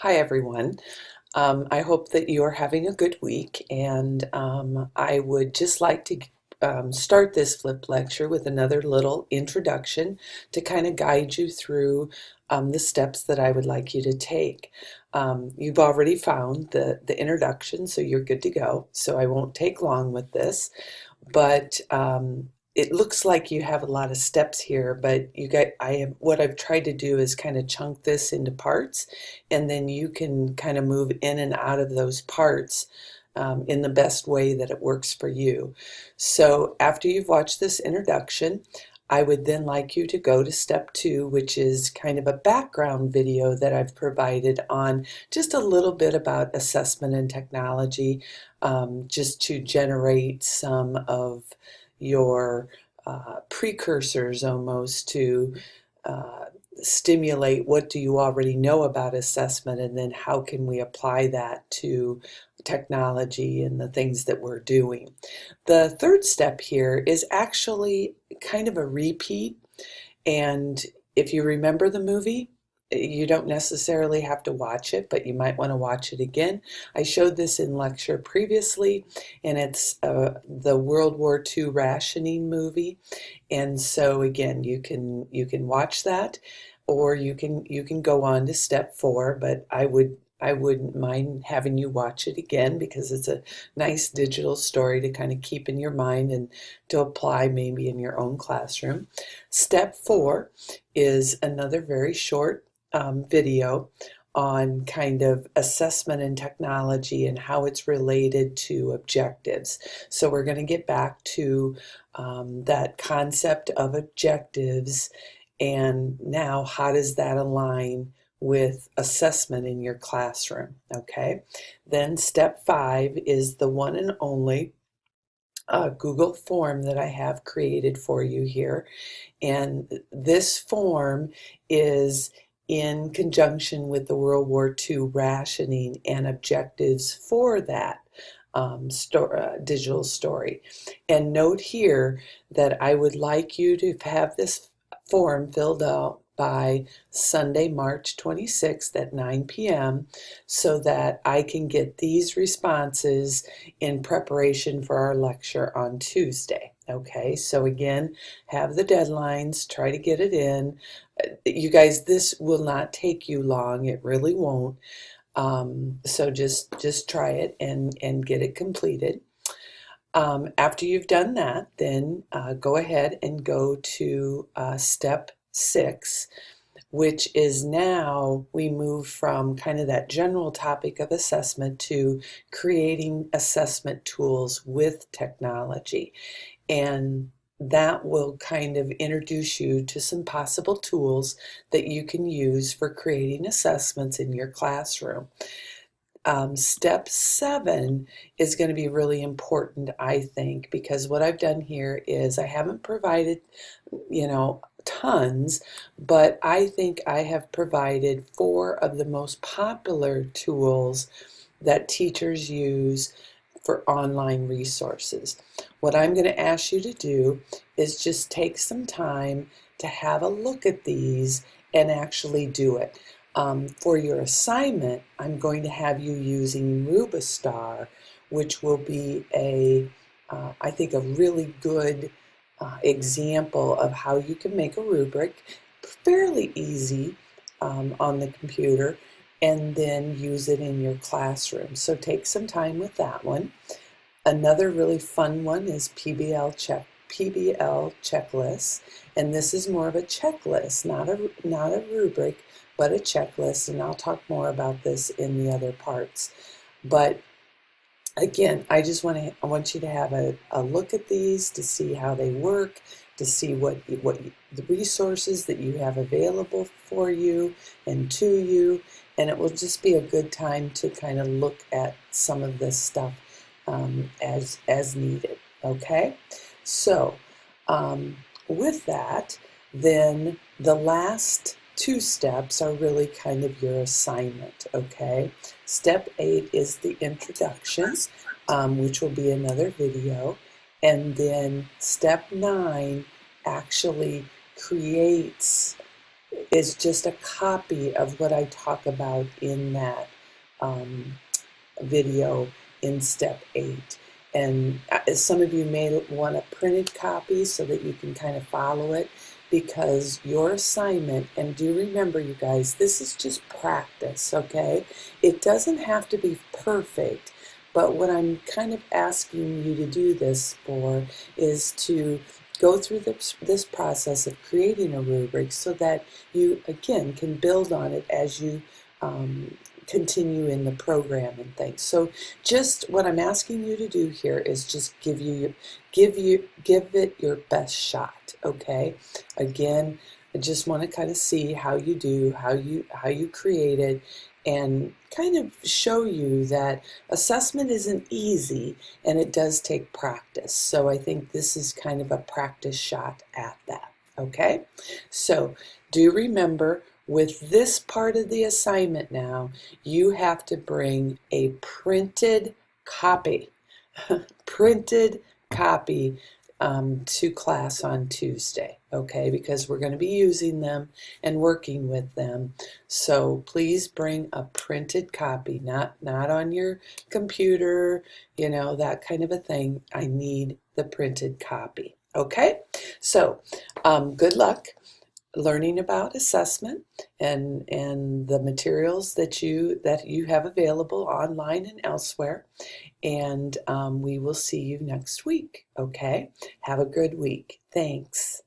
Hi, everyone. I hope that you're having a good week, and I would just like to start this flip lecture with another little introduction to kind of guide you through the steps that I would like you to take. You've already found the introduction, so you're good to go. So I won't take long with this, but it looks like you have a lot of steps here, but what I've tried to do is kind of chunk this into parts, and then you can kind of move in and out of those parts in the best way that it works for you. So after you've watched this introduction, I would then like you to go to step two, which is kind of a background video that I've provided on just a little bit about assessment and technology, just to generate some of your precursors almost to uh, stimulate what do you already know about assessment, and then how can we apply that to technology and the things that we're doing. The third step here is actually kind of a repeat, and if you remember the movie, you don't necessarily have to watch it, but you might want to watch it again. I showed this in lecture previously, and it's the World War II rationing movie. And so again, you can watch that, or you can go on to step four, but I wouldn't mind having you watch it again because it's a nice digital story to kind of keep in your mind and to apply maybe in your own classroom. Step four is another very short video on kind of assessment and technology and how it's related to objectives. So we're going to get back to that concept of objectives, and now how does that align with assessment in your classroom? Okay. Then step five is the one and only Google form that I have created for you here. And this form is in conjunction with the World War II rationing and objectives for that digital story. And note here that I would like you to have this form filled out by Sunday, March 26th at 9 p.m. so that I can get these responses in preparation for our lecture on Tuesday. Okay, so again, have the deadlines, try to get it in. You guys, this will not take you long, it really won't. So just try it and get it completed. After you've done that, then go ahead and go to step six, which is now we move from kind of that general topic of assessment to creating assessment tools with technology. And that will kind of introduce you to some possible tools that you can use for creating assessments in your classroom. Step seven is going to be really important, I think, because what I've done here is I haven't provided, tons, but I think I have provided four of the most popular tools that teachers use for online resources. What I'm going to ask you to do is just take some time to have a look at these and actually do it. For your assignment, I'm going to have you using Rubistar, which will be I think, a really good example of how you can make a rubric fairly easy on the computer and then use it in your classroom. So take some time with that one. Another really fun one is PBL checklists, and this is more of a checklist, not a rubric, but a checklist, and I'll talk more about this in the other parts. But again, I want you to have a look at these to see how they work, to see what the resources that you have available for you and to you, and it will just be a good time to kind of look at some of this stuff as needed. Okay, so with that, then the last two steps are really kind of your assignment. Okay, step 8 is the introductions, which will be another video, and then step 9 actually creates is just a copy of what I talk about in that um, video in step 8. And some of you may want a printed copy so that you can kind of follow it, because your assignment, and do remember, you guys, this is just practice, okay? It doesn't have to be perfect, but what I'm kind of asking you to do this for is to go through this process of creating a rubric so that you, again, can build on it as you continue in the program and things. So just what I'm asking you to do here is just give it your best shot, okay? Again, I just want to kind of see how you do, how you create it, and kind of show you that assessment isn't easy and it does take practice. So I think this is kind of a practice shot at that, okay? So do remember, with this part of the assignment now, you have to bring a printed copy, printed copy to class on Tuesday, okay? Because we're going to be using them and working with them. So please bring a printed copy, not on your computer, that kind of a thing. I need the printed copy, okay? So good luck learning about assessment and the materials that you have available online and elsewhere. And we will see you next week. Okay, have a good week. Thanks.